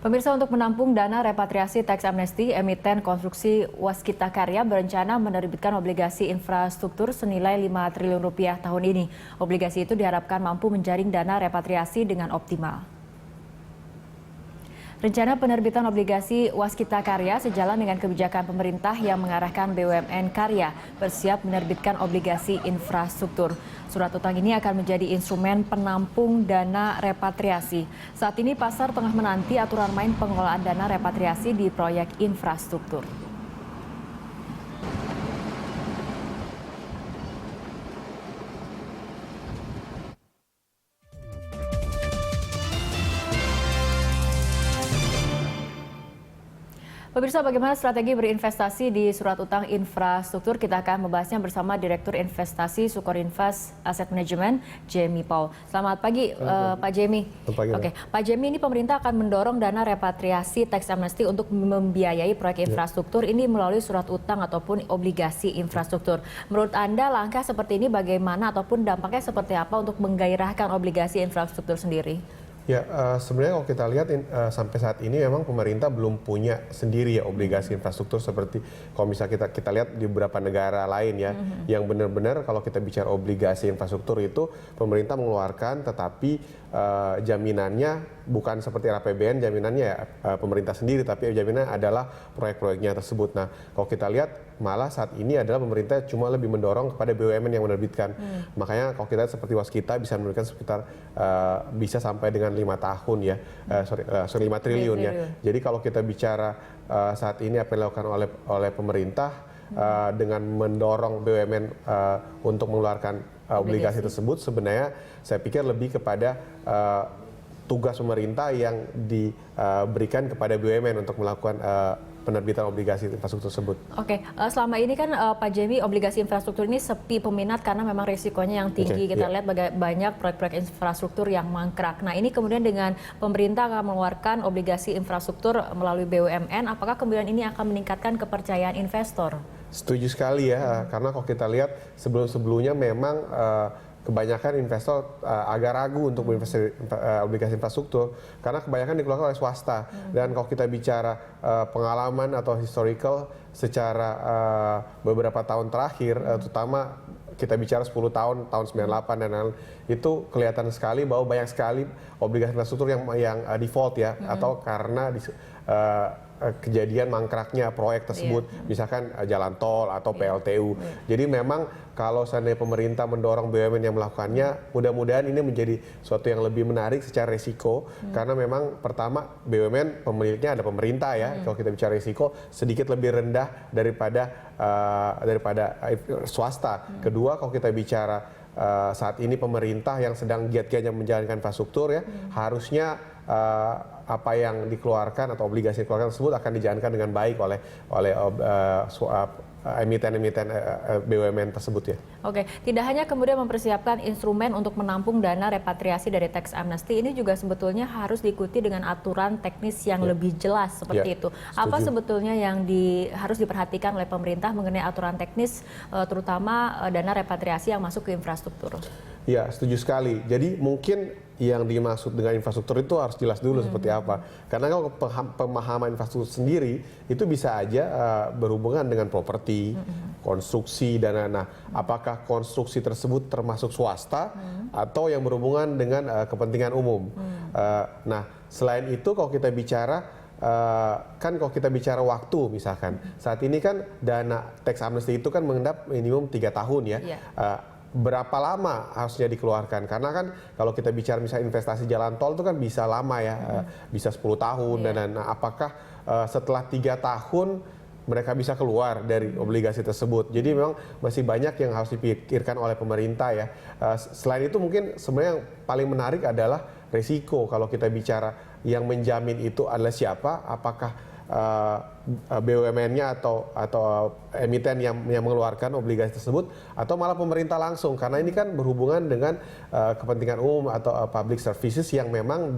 Pemirsa, untuk menampung dana repatriasi teks amnesti, emiten konstruksi Waskita Karya berencana menerbitkan obligasi infrastruktur senilai 5 triliun rupiah tahun ini. Obligasi itu diharapkan mampu menjaring dana repatriasi dengan optimal. Rencana penerbitan obligasi Waskita Karya sejalan dengan kebijakan pemerintah yang mengarahkan BUMN Karya bersiap menerbitkan obligasi infrastruktur. Surat utang ini akan menjadi instrumen penampung dana repatriasi. Saat ini pasar tengah menanti aturan main pengelolaan dana repatriasi di proyek infrastruktur. Pemirsa, bagaimana strategi berinvestasi di surat utang infrastruktur? Kita akan membahasnya bersama Direktur Investasi Sukorinvest Asset Management, Jamie Paul. Selamat pagi, Pak Jamie. Oke, Pak Jamie, ini pemerintah akan mendorong dana repatriasi teks amnesti untuk membiayai proyek infrastruktur ini melalui surat utang ataupun obligasi infrastruktur. Menurut Anda, langkah seperti ini bagaimana ataupun dampaknya seperti apa untuk menggairahkan obligasi infrastruktur sendiri? Ya, sebenarnya kalau kita lihat sampai saat ini memang pemerintah belum punya sendiri ya obligasi infrastruktur seperti kalau misalnya kita lihat di beberapa negara lain ya, yang benar-benar kalau kita bicara obligasi infrastruktur itu pemerintah mengeluarkan tetapi jaminannya bukan seperti APBN, jaminannya ya pemerintah sendiri, tapi jaminannya adalah proyek-proyeknya tersebut. Nah, kalau kita lihat malah saat ini adalah pemerintah cuma lebih mendorong kepada BUMN yang menerbitkan. Makanya kalau kita lihat seperti Waskita bisa menerbitkan sekitar bisa sampai dengan 5 tahun ya, 5 triliun ya. Jadi kalau kita bicara saat ini apa yang dilakukan oleh pemerintah dengan mendorong BUMN untuk mengeluarkan obligasi tersebut, sebenarnya saya pikir lebih kepada tugas pemerintah yang diberikan kepada BUMN untuk melakukan penerbitan obligasi infrastruktur tersebut. Oke, selama ini kan Pak Jamie, obligasi infrastruktur ini sepi peminat karena memang risikonya yang tinggi. Kita lihat banyak proyek-proyek infrastruktur yang mangkrak. Nah, ini kemudian dengan pemerintah akan mengeluarkan obligasi infrastruktur melalui BUMN, apakah kemudian ini akan meningkatkan kepercayaan investor? Setuju sekali ya, karena kalau kita lihat sebelum-sebelumnya memang kebanyakan investor agak ragu untuk berinvestasi obligasi infrastruktur karena kebanyakan dikeluarkan oleh swasta. Dan kalau kita bicara pengalaman atau historical secara beberapa tahun terakhir, terutama kita bicara 10 tahun 98 dan lain-lain, itu kelihatan sekali bahwa banyak sekali obligasi infrastruktur yang default ya, atau karena kejadian mangkraknya proyek tersebut, misalkan jalan tol atau PLTU. Jadi memang kalau seandainya pemerintah mendorong BUMN yang melakukannya, mudah-mudahan ini menjadi suatu yang lebih menarik secara risiko, karena memang pertama BUMN pemiliknya ada pemerintah ya, kalau kita bicara risiko sedikit lebih rendah daripada swasta. Kedua, kalau kita bicara saat ini pemerintah yang sedang giat-giatnya menjalankan infrastruktur ya, harusnya apa yang dikeluarkan atau obligasi dikeluarkan tersebut akan dijalankan dengan baik oleh emiten-emiten BUMN tersebut ya. Oke, tidak hanya kemudian mempersiapkan instrumen untuk menampung dana repatriasi dari teks amnesti, ini juga sebetulnya harus diikuti dengan aturan teknis yang lebih jelas seperti itu. Apa sebetulnya yang harus diperhatikan oleh pemerintah mengenai aturan teknis, terutama dana repatriasi yang masuk ke infrastruktur? Ya, setuju sekali. Jadi mungkin yang dimaksud dengan infrastruktur itu harus jelas dulu seperti apa. Karena kalau pemahaman infrastruktur sendiri itu bisa aja berhubungan dengan properti, konstruksi, dan apakah konstruksi tersebut termasuk swasta atau yang berhubungan dengan kepentingan umum. Nah, selain itu kalau kita bicara kalau kita bicara waktu misalkan, saat ini kan dana teks amnesti itu kan mengendap minimum 3 tahun ya. Berapa lama harusnya dikeluarkan? Karena kan kalau kita bicara misalnya investasi jalan tol itu kan bisa lama ya, bisa 10 tahun dan apakah setelah 3 tahun mereka bisa keluar dari obligasi tersebut? Jadi memang masih banyak yang harus dipikirkan oleh pemerintah ya. Selain itu mungkin sebenarnya yang paling menarik adalah risiko. Kalau kita bicara yang menjamin itu adalah siapa? Apakah BUMN-nya atau emiten yang mengeluarkan obligasi tersebut, atau malah pemerintah langsung, karena ini kan berhubungan dengan kepentingan umum atau public services yang memang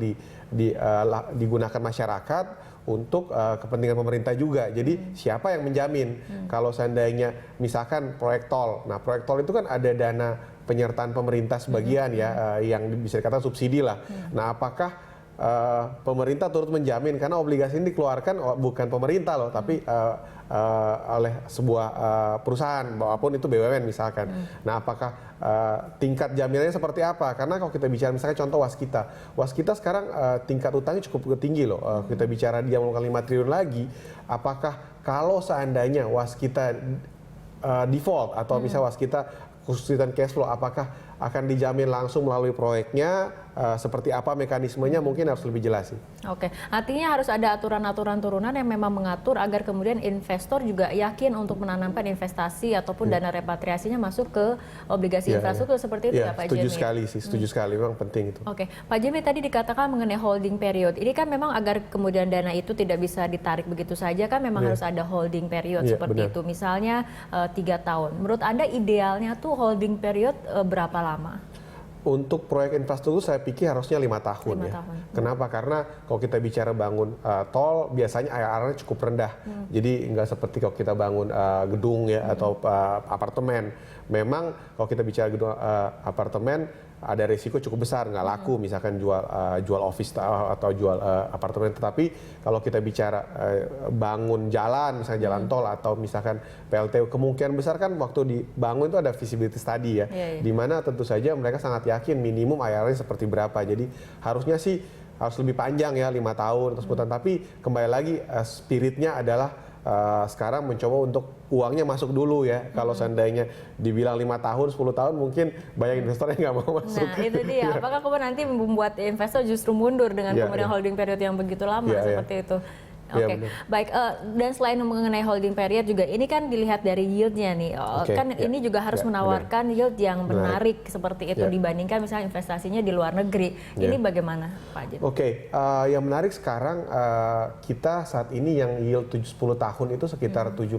digunakan masyarakat untuk kepentingan pemerintah juga. Jadi siapa yang menjamin kalau seandainya misalkan proyek tol, nah proyek tol itu kan ada dana penyertaan pemerintah sebagian ya, yang bisa dikatakan subsidi lah. Nah, apakah pemerintah turut menjamin karena obligasi ini dikeluarkan bukan pemerintah loh, tapi oleh sebuah perusahaan, walaupun itu BUMN misalkan. Nah, apakah tingkat jaminannya seperti apa? Karena kalau kita bicara misalkan contoh Waskita sekarang tingkat utangnya cukup tinggi loh. Kita bicara dia melakukan 5 triliun lagi, apakah kalau seandainya Waskita default atau misalnya Waskita kesulitan cash flow, apakah akan dijamin langsung melalui proyeknya, seperti apa mekanismenya mungkin harus lebih jelas sih. Oke, artinya harus ada aturan-aturan turunan yang memang mengatur agar kemudian investor juga yakin untuk menanamkan investasi ataupun dana repatriasinya masuk ke obligasi infrastruktur seperti itu ya Pak setuju Jemi? sekali sih, setuju sekali, memang penting itu. Oke, Pak Jemi tadi dikatakan mengenai holding period. Ini kan memang agar kemudian dana itu tidak bisa ditarik begitu saja kan memang harus ada holding period seperti itu. Misalnya 3 tahun. Menurut Anda idealnya tuh holding period berapa lama? Untuk proyek infrastruktur saya pikir harusnya 5 tahun ya. Kenapa? Karena kalau kita bicara bangun tol biasanya IRR-nya cukup rendah. Jadi nggak seperti kalau kita bangun gedung ya atau apartemen. Memang kalau kita bicara gedung apartemen ada risiko cukup besar, nggak laku misalkan jual office atau jual apartemen. Tetapi kalau kita bicara bangun jalan, misalnya jalan tol atau misalkan PLTU, kemungkinan besar kan waktu dibangun itu ada feasibility study ya, di mana tentu saja mereka sangat yakin minimum IRR-nya seperti berapa. Jadi harusnya sih harus lebih panjang ya, 5 tahun atau 10 tahun. Tapi kembali lagi spiritnya adalah sekarang mencoba untuk uangnya masuk dulu ya. Kalau seandainya dibilang 5 tahun, 10 tahun mungkin banyak investor yang nggak mau masuk. Nah itu dia, apakah kemudian nanti membuat investor justru mundur dengan kemudian holding period yang begitu lama seperti itu? Oke, baik. Dan selain mengenai holding period juga, ini kan dilihat dari yieldnya nih. Kan ini juga harus menawarkan yield yang menarik seperti itu dibandingkan misalnya investasinya di luar negeri. Ini bagaimana Pak Jemi? Yang menarik sekarang kita saat ini yang yield 10 tahun itu sekitar 7%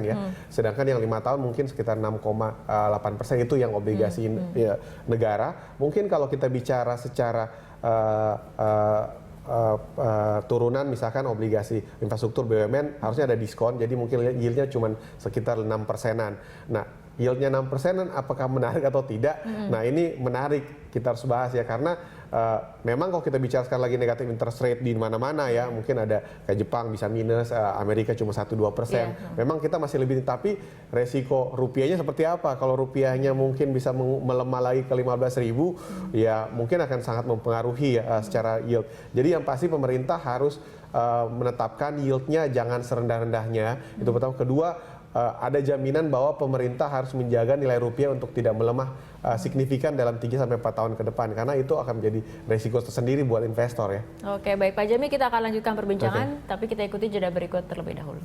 ya. Sedangkan yang 5 tahun mungkin sekitar 6,8% itu yang obligasi negara. Mungkin kalau kita bicara secara turunan misalkan obligasi infrastruktur BUMN harusnya ada diskon, jadi mungkin yieldnya cuma sekitar 6%-an. Nah, yieldnya 6%-an apakah menarik atau tidak? Nah, ini menarik, kita harus bahas ya, karena memang kalau kita bicara sekali lagi negatif interest rate di mana-mana ya, mungkin ada kayak Jepang bisa minus, Amerika cuma 1-2%. Memang kita masih lebih, tapi resiko rupiahnya seperti apa? Kalau rupiahnya mungkin bisa melemah lagi ke 15.000, ya mungkin akan sangat mempengaruhi ya secara yield. Jadi yang pasti pemerintah harus menetapkan yieldnya jangan serendah-rendahnya. Itu pertama. Kedua, ada jaminan bahwa pemerintah harus menjaga nilai rupiah untuk tidak melemah signifikan dalam 3-4 tahun ke depan, karena itu akan menjadi resiko tersendiri buat investor ya. Oke, baik Pak Jemi, kita akan lanjutkan perbincangan, tapi kita ikuti jeda berikut terlebih dahulu.